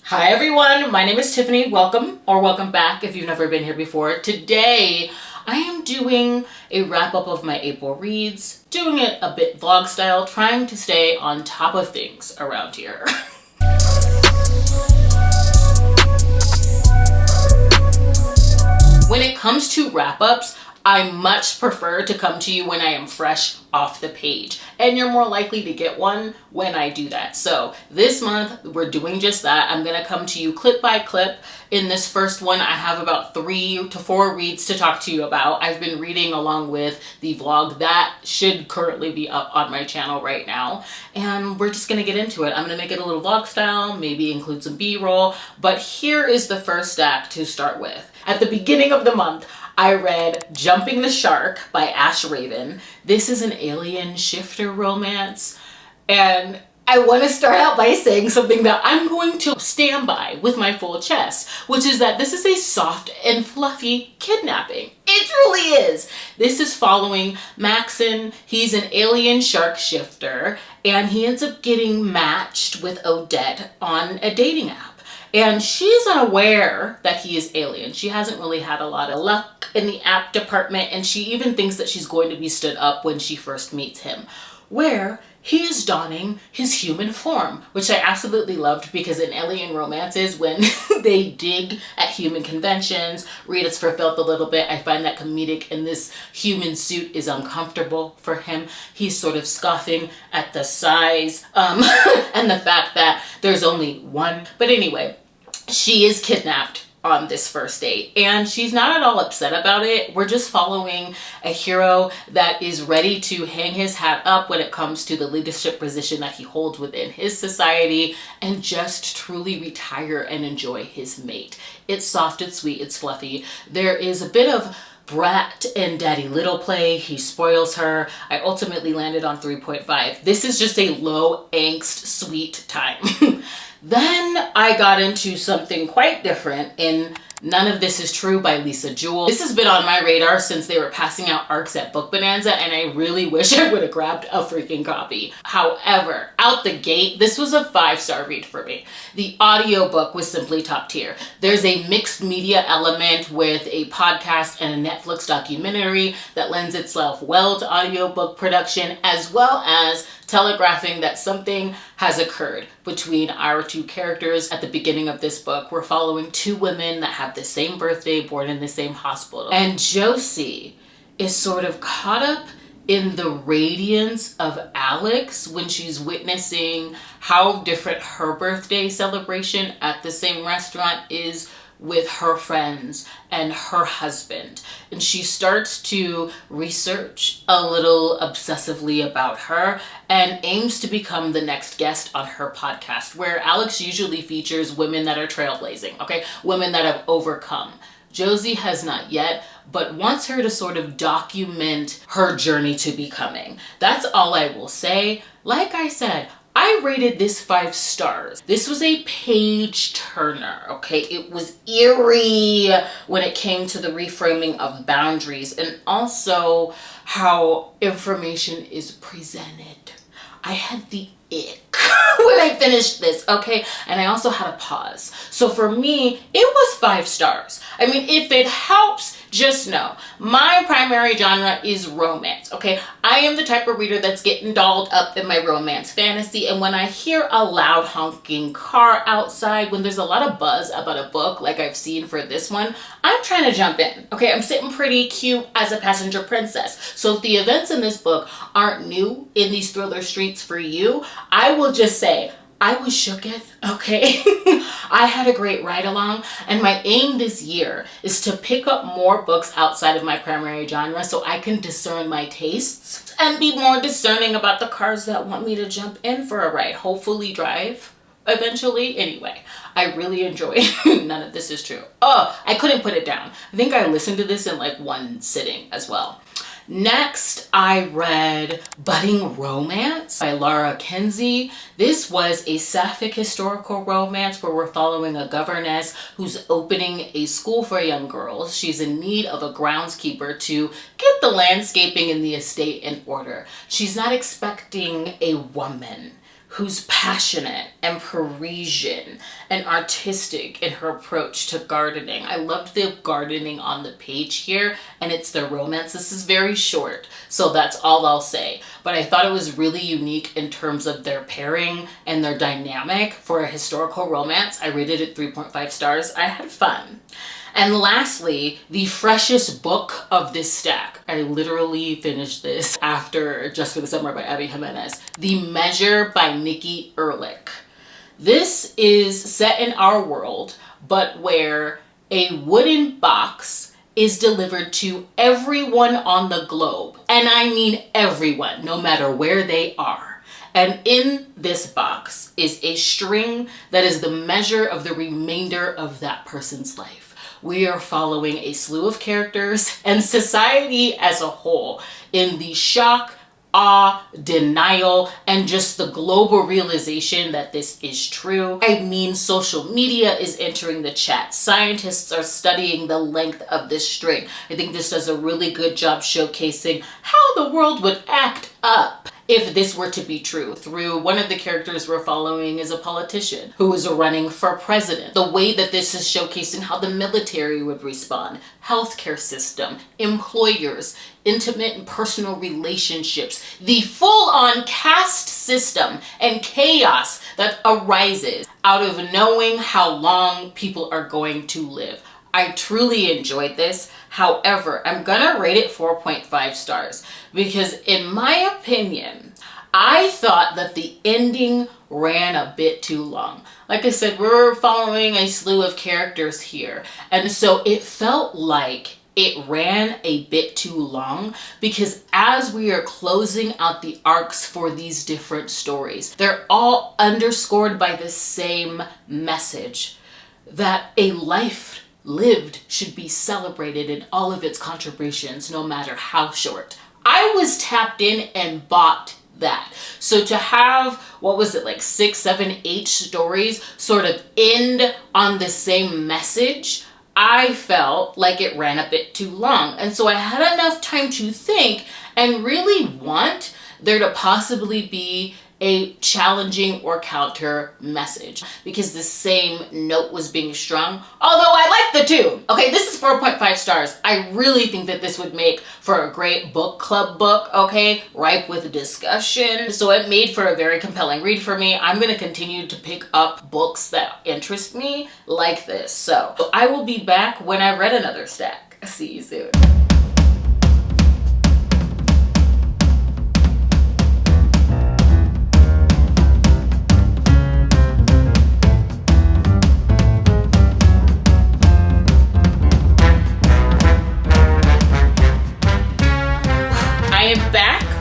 Hi everyone, my name is Tiffany. Welcome or welcome back if you've never been here before. Today I am doing a wrap up of my April reads, doing it a bit vlog style, trying to stay on top of things around here. When it comes to wrap ups, I much prefer to come to you when I am fresh off the page, and you're more likely to get one when I do that. So this month we're doing just that. I'm gonna come to you clip by clip. In this first one, I have about 3 to 4 reads to talk to you about. I've been reading along with the vlog that should currently be up on my channel right now, and we're just gonna get into it. I'm gonna make it a little vlog style, maybe include some b-roll, but here is the first stack to start with. At the beginning of the month, I read Jumping the Shark by Ash Raven. This is an alien shifter romance, and I want to start out by saying something that I'm going to stand by with my full chest, which is that this is a soft and fluffy kidnapping. It truly is. This is following Maxon. He's an alien shark shifter, and he ends up getting matched with Odette on a dating app. And she's unaware that he is alien. She hasn't really had a lot of luck in the app department, and she even thinks that she's going to be stood up when she first meets him, where he is donning his human form, which I absolutely loved, because in alien romances, when they dig at human conventions, read its for filth a little bit, I find that comedic, and this human suit is uncomfortable for him. He's sort of scoffing at the size and the fact that there's only one. But anyway, she is kidnapped on this first date, and she's not at all upset about it. We're just following a hero that is ready to hang his hat up when it comes to the leadership position that he holds within his society, and just truly retire and enjoy his mate. It's soft, it's sweet, it's fluffy. There is a bit of brat and daddy little play. He spoils her. I ultimately landed on 3.5. This is just a low angst sweet time. Then I got into something quite different in None of This Is True by Lisa Jewell. This has been on my radar since they were passing out ARCs at Book Bonanza, and I really wish I would have grabbed a freaking copy. However, out the gate, this was a 5-star read for me. The audiobook was simply top tier. There's a mixed media element with a podcast and a Netflix documentary that lends itself well to audiobook production, as well as telegraphing that something has occurred between our 2 characters. At the beginning of this book, we're following 2 women that have the same birthday, born in the same hospital. And Josie is sort of caught up in the radiance of Alex when she's witnessing how different her birthday celebration at the same restaurant is with her friends and her husband. And she starts to research a little obsessively about her and aims to become the next guest on her podcast, where Alex usually features women that are trailblazing, okay? Women that have overcome. Josie has not yet, but wants her to sort of document her journey to becoming. That's all I will say. Like I said, I rated this 5 stars. This was a page turner, okay? It was eerie when it came to the reframing of boundaries and also how information is presented. I had the ick when I finished this, okay? And I also had a pause. So for me, it was 5 stars. I mean, if it helps, just know my primary genre is romance, okay? I am the type of reader that's getting dolled up in my romance fantasy, and when I hear a loud honking car outside, when there's a lot of buzz about a book like I've seen for this one, I'm trying to jump in, okay? I'm sitting pretty cute as a passenger princess. So if the events in this book aren't new in these thriller streets for you, I will just say, I was shooketh, okay? I had a great ride along, and my aim this year is to pick up more books outside of my primary genre so I can discern my tastes and be more discerning about the cars that want me to jump in for a ride, hopefully drive eventually. Anyway, I really enjoy None of This Is True. Oh, I couldn't put it down. I think I listened to this in like one sitting as well. Next, I read Budding Romance by Lara Kinsey. This was a sapphic historical romance where we're following a governess who's opening a school for young girls. She's in need of a groundskeeper to get the landscaping in the estate in order. She's not expecting a woman who's passionate and Parisian and artistic in her approach to gardening. I loved the gardening on the page here, and it's their romance. This is very short, so that's all I'll say. But I thought it was really unique in terms of their pairing and their dynamic for a historical romance. I rated it 3.5 stars. I had fun. And lastly, the freshest book of this stack. I literally finished this after Just for the Summer by Abby Jimenez. The Measure by Nikki Erlick. This is set in our world, but where a wooden box is delivered to everyone on the globe. And I mean everyone, no matter where they are. And in this box is a string that is the measure of the remainder of that person's life. We are following a slew of characters and society as a whole in the shock, awe, denial, and just the global realization that this is true. I mean, social media is entering the chat. Scientists are studying the length of this string. I think this does a really good job showcasing how the world would act up if this were to be true. Through one of the characters we're following is a politician who is running for president. The way that this is showcasing how the military would respond, healthcare system, employers, intimate and personal relationships, the full-on caste system and chaos that arises out of knowing how long people are going to live. I truly enjoyed this. However, I'm gonna rate it 4.5 stars because in my opinion, I thought that the ending ran a bit too long. Like I said, we're following a slew of characters here. And so it felt like it ran a bit too long because as we are closing out the arcs for these different stories, they're all underscored by the same message that a life lived should be celebrated in all of its contributions, no matter how short. I was tapped in and bought that. So to have, what was it, like 6, 7, 8 stories sort of end on the same message, I felt like it ran a bit too long. And so I had enough time to think and really want there to possibly be a challenging or counter message because the same note was being strung. Although I like the tune. Okay, this is 4.5 stars. I really think that this would make for a great book club book, okay? Ripe with discussion. So it made for a very compelling read for me. I'm gonna continue to pick up books that interest me like this. So I will be back when I've read another stack. See you soon.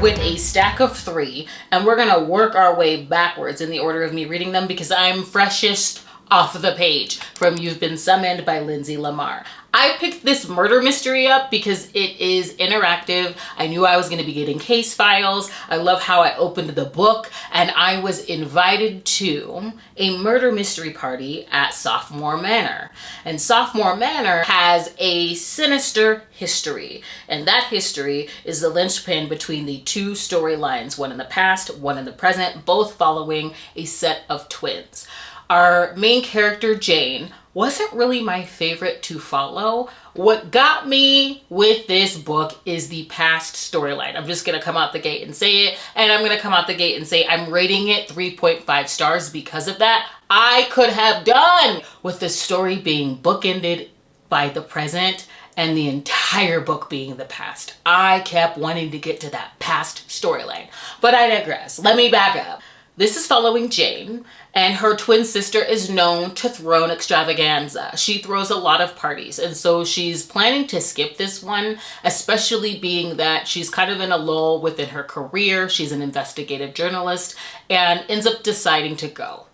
With a stack of 3, and we're gonna work our way backwards in the order of me reading them because I'm freshest off the page from You've Been Summoned by Linsey Lamar. I picked this murder mystery up because it is interactive. I knew I was going to be getting case files. I love how I opened the book and I was invited to a murder mystery party at Sophomore Manor. And Sophomore Manor has a sinister history. And that history is the linchpin between the two storylines, one in the past, one in the present, both following a set of twins. Our main character, Jane, wasn't really my favorite to follow. What got me with this book is the past storyline. I'm just gonna come out the gate and say it, and I'm gonna come out the gate and say I'm rating it 3.5 stars because of that. I could have done with the story being bookended by the present and the entire book being the past. I kept wanting to get to that past storyline, but I digress. Let me back up. This is following Jane, and her twin sister is known to throw an extravaganza. She throws a lot of parties, and so she's planning to skip this one, especially being that she's kind of in a lull within her career. She's an investigative journalist and ends up deciding to go.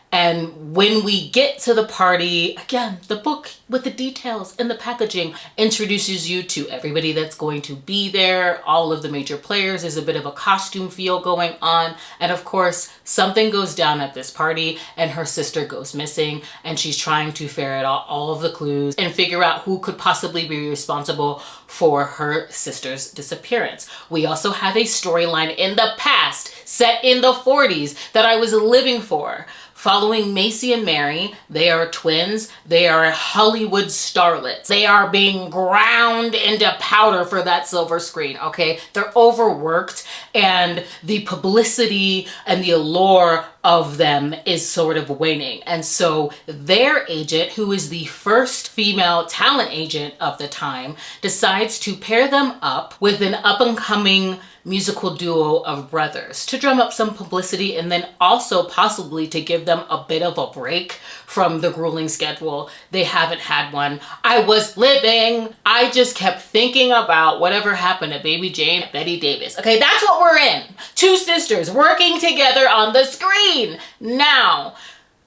And when we get to the party, again, the book with the details and the packaging introduces you to everybody that's going to be there, all of the major players. There's a bit of a costume feel going on. And of course, something goes down at this party and her sister goes missing, and she's trying to ferret out all of the clues and figure out who could possibly be responsible for her sister's disappearance. We also have a storyline in the past set in the 40s that I was living for. Following Macy and Mary, they are twins. They are Hollywood starlets. They are being ground into powder for that silver screen, okay? They're overworked, and the publicity and the allure of them is sort of waning. And so their agent, who is the first female talent agent of the time, decides to pair them up with an up-and-coming musical duo of brothers to drum up some publicity, and then also possibly to give them a bit of a break from the grueling schedule. They haven't had one. I was living. I just kept thinking about whatever happened to Baby Jane, Betty Davis. Okay, that's what we're in. Two sisters working together on the screen. Now,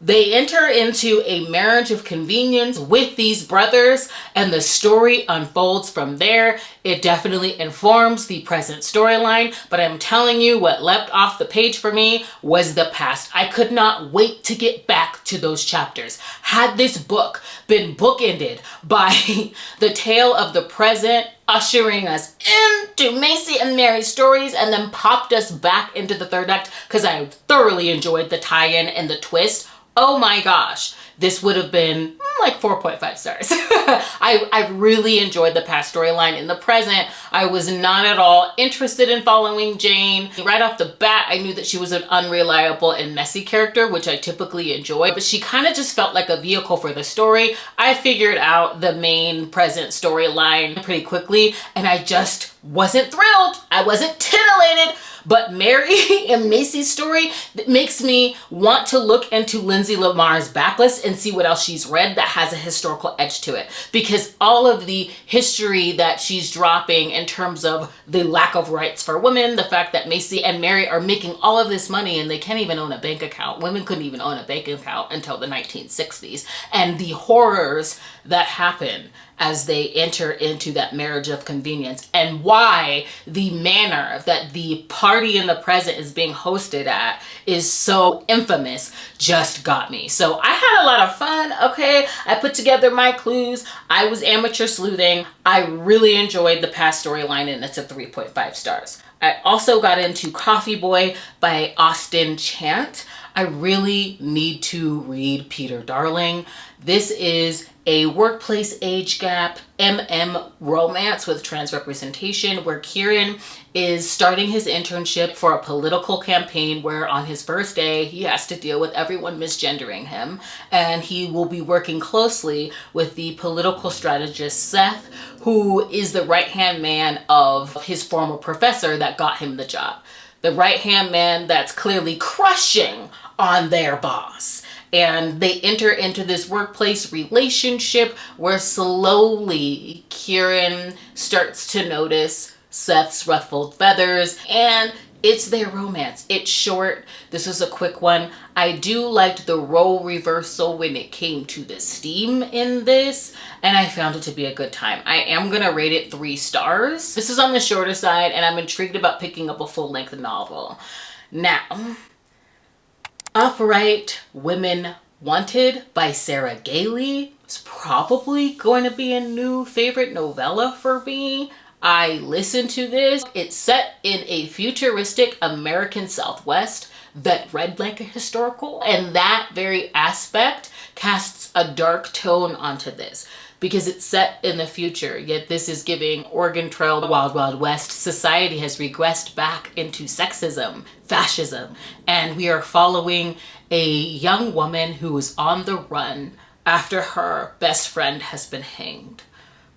they enter into a marriage of convenience with these brothers, and the story unfolds from there. It definitely informs the present storyline, but I'm telling you, what leapt off the page for me was the past. I could not wait to get back to those chapters. Had this book been bookended by the tale of the present, ushering us into Macy and Mary's stories, and then popped us back into the third act, because I thoroughly enjoyed the tie-in and the twist. Oh my gosh, this would have been like 4.5 stars. I really enjoyed the past storyline. In the present, I was not at all interested in following Jane. Right off the bat, I knew that she was an unreliable and messy character, which I typically enjoy, but she kind of just felt like a vehicle for the story. I figured out the main present storyline pretty quickly, and I just wasn't thrilled. I wasn't titillated. But Mary and Macy's story makes me want to look into Linsey Lamar's backlist and see what else she's read that has a historical edge to it. Because all of the history that she's dropping in terms of the lack of rights for women, the fact that Macy and Mary are making all of this money and they can't even own a bank account. Women couldn't even own a bank account until the 1960s. And the horrors that happen as they enter into that marriage of convenience, and why the manner that the party in the present is being hosted at is so infamous just got me. So I had a lot of fun, okay? I put together my clues. I was amateur sleuthing. I really enjoyed the past storyline, and it's a 3.5 stars. I also got into Coffee Boy by Austin Chant. I really need to read Peter Darling. This is a workplace age gap romance with trans representation, where Kieran is starting his internship for a political campaign where on his first day he has to deal with everyone misgendering him, and he will be working closely with the political strategist Seth, who is the right-hand man of his former professor that got him the job. The right-hand man that's clearly crushing on their boss. And they enter into this workplace relationship where slowly Kieran starts to notice Seth's ruffled feathers, and it's their romance. It's short. This was a quick one. I do like the role reversal when it came to the steam in this, and I found it to be a good time. I am going to rate it 3 stars. This is on the shorter side, and I'm intrigued about picking up a full-length novel. Now, Upright Women Wanted by Sarah Gailey is probably going to be a new favorite novella for me. I listened to this. It's set in a futuristic American Southwest that read like a historical, and that very aspect casts a dark tone onto this because it's set in the future, yet this is giving Oregon Trail, Wild Wild West. Society has regressed back into sexism, fascism, and we are following a young woman who is on the run after her best friend has been hanged.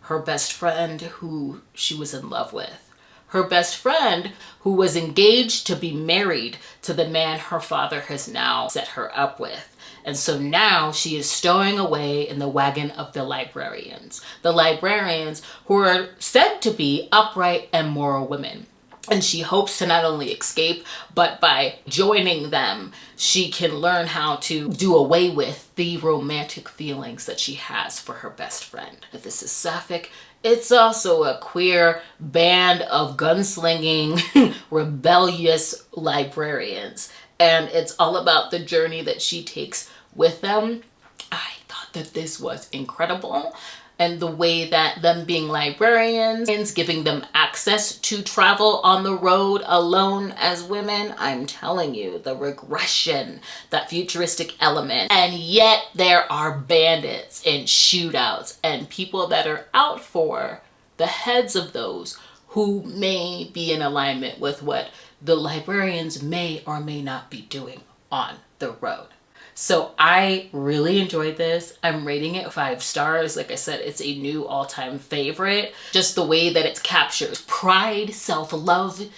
Her best friend who she was in love with. Her best friend who was engaged to be married to the man her father has now set her up with. And so now she is stowing away in the wagon of the librarians. The librarians who are said to be upright and moral women. And she hopes to not only escape, but by joining them, she can learn how to do away with the romantic feelings that she has for her best friend. If this is sapphic, it's also a queer band of gunslinging, rebellious librarians. And it's all about the journey that she takes with them. I thought that this was incredible. And the way that them being librarians, giving them access to travel on the road alone as women, I'm telling you, the regression, that futuristic element. And yet there are bandits and shootouts and people that are out for the heads of those who may be in alignment with what the librarians may or may not be doing on the road. So I really enjoyed this. I'm rating it 5 stars. Like I said, it's a new all-time favorite. Just the way that it's captured pride, self-love,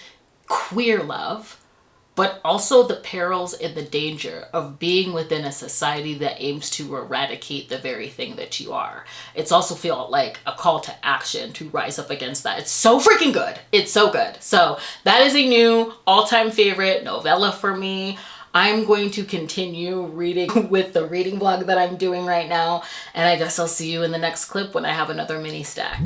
queer love, but also the perils and the danger of being within a society that aims to eradicate the very thing that you are. It's also felt like a call to action to rise up against that. It's so freaking good. It's so good. So that is a new all-time favorite novella for me. I'm going to continue reading with the reading vlog that I'm doing right now. And I guess I'll see you in the next clip when I have another mini stack.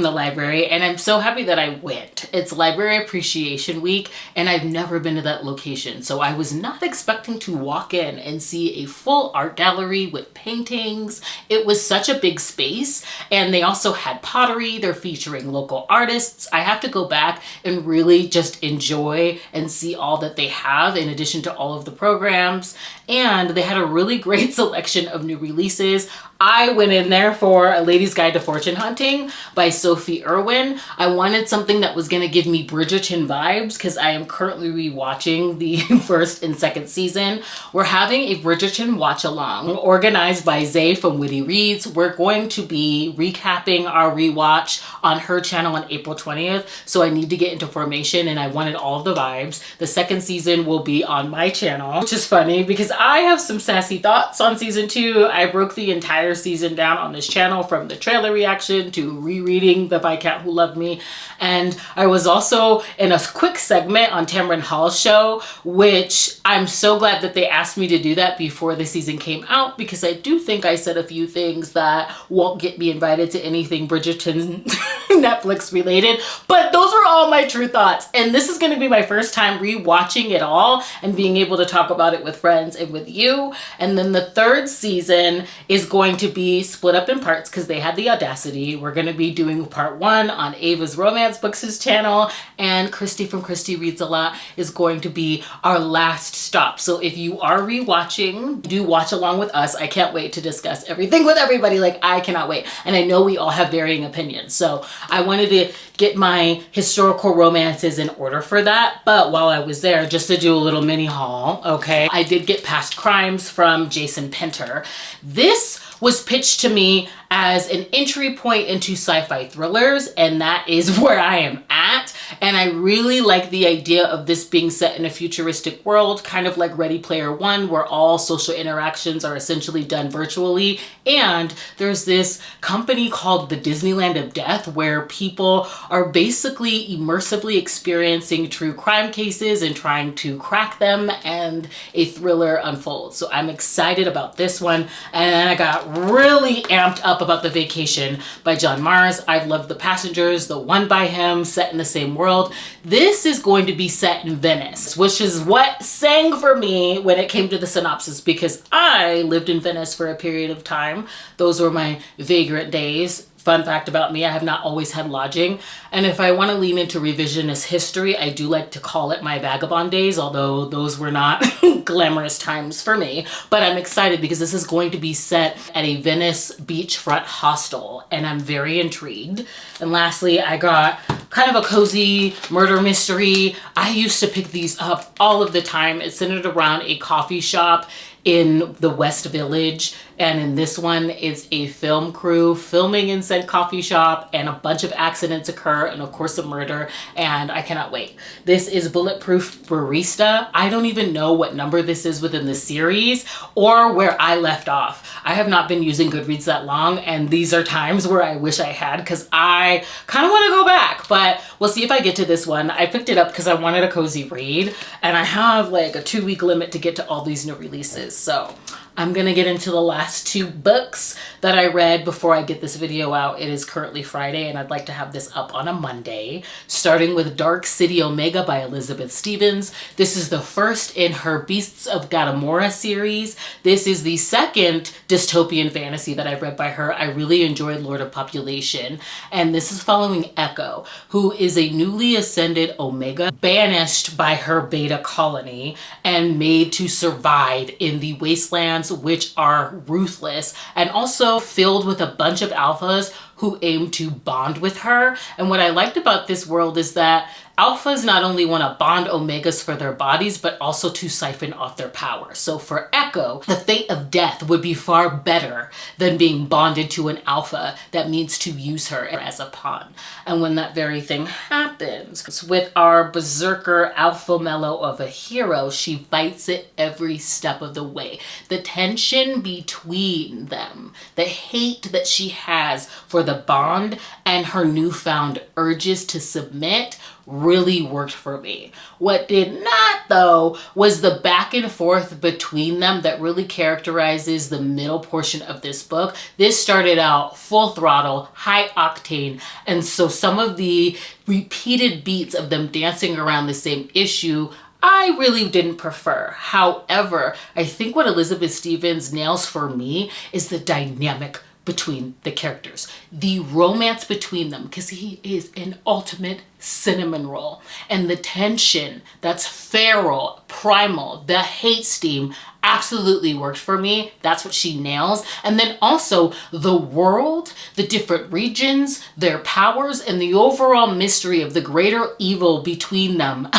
Library, and I'm so happy that I went. It's Library Appreciation Week, and I've never been to that location, so I was not expecting to walk in and see a full art gallery with paintings. It was such a big space, and they also had pottery. They're featuring local artists. I have to go back and really just enjoy and see all that they have in addition to all of the programs, and they had a really great selection of new releases. I went in there for A Lady's Guide to Fortune Hunting by Sophie Irwin. I wanted something that was going to give me Bridgerton vibes because I am currently rewatching the first and second season. We're having a Bridgerton watch-along organized by Zay from Witty Reads. We're going to be recapping our rewatch on her channel on April 20th, so I need to get into formation and I wanted all of the vibes. The second season will be on my channel, which is funny because I have some sassy thoughts on season 2. I broke the entire season down on this channel, from the trailer reaction to rereading The Viscount Who Loved Me. And I was also in a quick segment on Tamron Hall's show, which I'm so glad that they asked me to do that before the season came out, because I do think I said a few things that won't get me invited to anything Bridgerton Netflix related, but those were all my true thoughts. And this is going to be my first time rewatching it all and being able to talk about it with friends and with you. And then the third season is going to be split up in parts because they had the audacity. We're going to be doing part 1 on Ava's Romance Books' channel, and Christy from Christy Reads a Lot is going to be our last stop. So if you are rewatching, do watch along with us. I can't wait to discuss everything with everybody. Like, I cannot wait. And I know we all have varying opinions. So I wanted to get my historical romances in order for that. But while I was there, just to do a little mini haul, okay, I did get Past Crimes from Jason Pinter. This was pitched to me as an entry point into sci-fi thrillers, and that is where I am at. And I really like the idea of this being set in a futuristic world, kind of like Ready Player One, where all social interactions are essentially done virtually. And there's this company called the Disneyland of Death, where people are basically immersively experiencing true crime cases and trying to crack them, and a thriller unfolds. So I'm excited about this one. And I got really amped up about The Vacation by John Mars. I've loved The Passengers, the one by him, set in the same world. This is going to be set in Venice, which is what sang for me when it came to the synopsis, because I lived in Venice for a period of time. Those were my vagrant days. Fun fact about me, I have not always had lodging. And if I want to lean into revisionist history, I do like to call it my vagabond days, although those were not glamorous times for me. But I'm excited because this is going to be set at a Venice beachfront hostel, and I'm very intrigued. And lastly, I got kind of a cozy murder mystery. I used to pick these up all of the time. It's centered around a coffee shop in the West Village, and in this one it's a film crew filming in said coffee shop, and a bunch of accidents occur, and of course a murder, and I cannot wait. This is Bulletproof Barista. I don't even know what number this is within the series or where I left off. I have not been using Goodreads that long, and these are times where I wish I had, because I kind of want to go back, but we'll see if I get to this one. I picked it up because I wanted a cozy read, and I have like a 2-week limit to get to all these new releases. So I'm gonna get into the last 2 books that I read before I get this video out. It is currently Friday, and I'd like to have this up on a Monday, starting with Dark City Omega by Elizabeth Stevens. This is the first in her Beasts of Gadamora series. This is the second dystopian fantasy that I've read by her. I really enjoyed Lord of Population, and this is following Echo, who is a newly ascended Omega, banished by her Beta colony and made to survive in the wastelands, which are ruthless and also filled with a bunch of alphas who aim to bond with her. And what I liked about this world is that alphas not only want to bond omegas for their bodies, but also to siphon off their power. So for Echo, the fate of death would be far better than being bonded to an alpha that means to use her as a pawn. And when that very thing happens, with our berserker alpha mellow of a hero, she fights it every step of the way. The tension between them, the hate that she has for the bond, and her newfound urges to submit really worked for me. What did not, though, was the back and forth between them that really characterizes the middle portion of this book. This started out full throttle, high octane, and so some of the repeated beats of them dancing around the same issue I really didn't prefer. However, I think what Elizabeth Stevens nails for me is the dynamic between the characters, the romance between them, because he is an ultimate cinnamon roll, and the tension that's feral, primal, the hate steam absolutely worked for me. That's what she nails. And then also the world, the different regions, their powers, and the overall mystery of the greater evil between them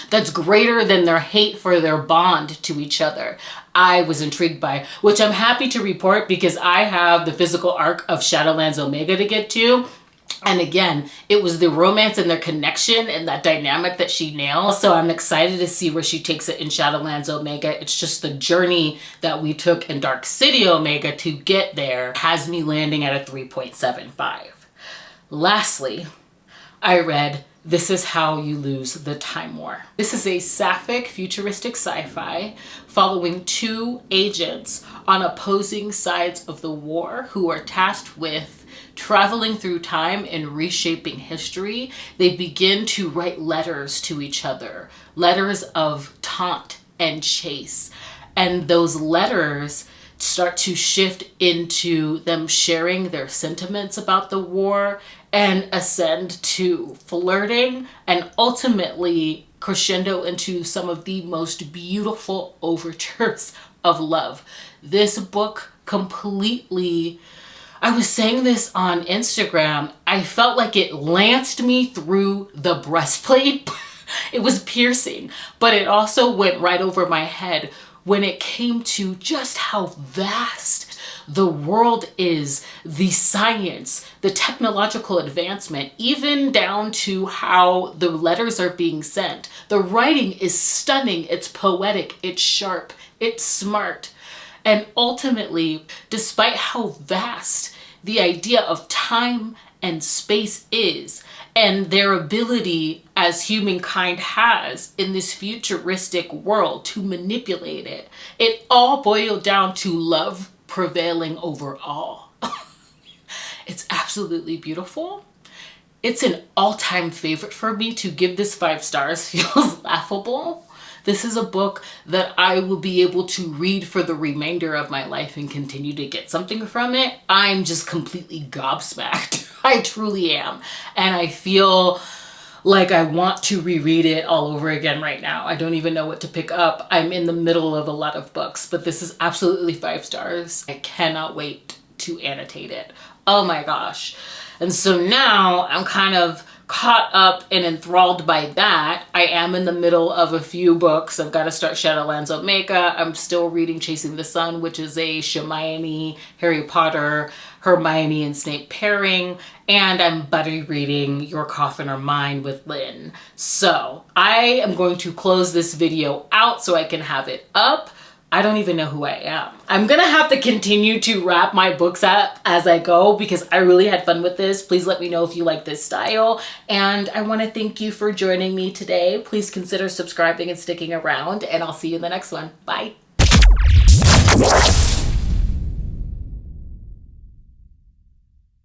that's greater than their hate for their bond to each other. I was intrigued by, which I'm happy to report because I have the physical arc of Shadowlands Omega to get to. And again, it was the romance and their connection and that dynamic that she nails. So I'm excited to see where she takes it in Shadowlands Omega. It's just the journey that we took in Dark City Omega to get there has me landing at a 3.75. Lastly, I read This Is How You Lose the Time War. This is a sapphic futuristic sci-fi following 2 agents on opposing sides of the war who are tasked with traveling through time and reshaping history. They begin to write letters to each other, letters of taunt and chase. And those letters start to shift into them sharing their sentiments about the war and ascend to flirting and ultimately crescendo into some of the most beautiful overtures of love. This book completely, I was saying this on Instagram, I felt like it lanced me through the breastplate. It was piercing, but it also went right over my head when it came to just how vast the world is, the science, the technological advancement, even down to how the letters are being sent. The writing is stunning, it's poetic, it's sharp, it's smart. And ultimately, despite how vast the idea of time and space is, and their ability as humankind has in this futuristic world to manipulate it, it all boiled down to love prevailing over all. It's absolutely beautiful. It's an all-time favorite for me. To give this 5 stars feels laughable. this is a book that I will be able to read for the remainder of my life and continue to get something from it. I'm just completely gobsmacked. I truly am. And I feel like I want to reread it all over again right now. I don't even know what to pick up. I'm in the middle of a lot of books, but this is absolutely 5 stars. I cannot wait to annotate it. Oh my gosh. And so now I'm kind of caught up and enthralled by that. I am in the middle of a few books. I've got to start Shadowlands Omega. I'm still reading Chasing the Sun, which is a Hermione, Harry Potter, Hermione and Snape pairing. And I'm buddy reading Your Coffin or Mine with Lynn. So I am going to close this video out so I can have it up. I don't even know who I am. I'm gonna have to continue to wrap my books up as I go because I really had fun with this. Please let me know if you like this style. And I wanna thank you for joining me today. Please consider subscribing and sticking around, and I'll see you in the next one. Bye.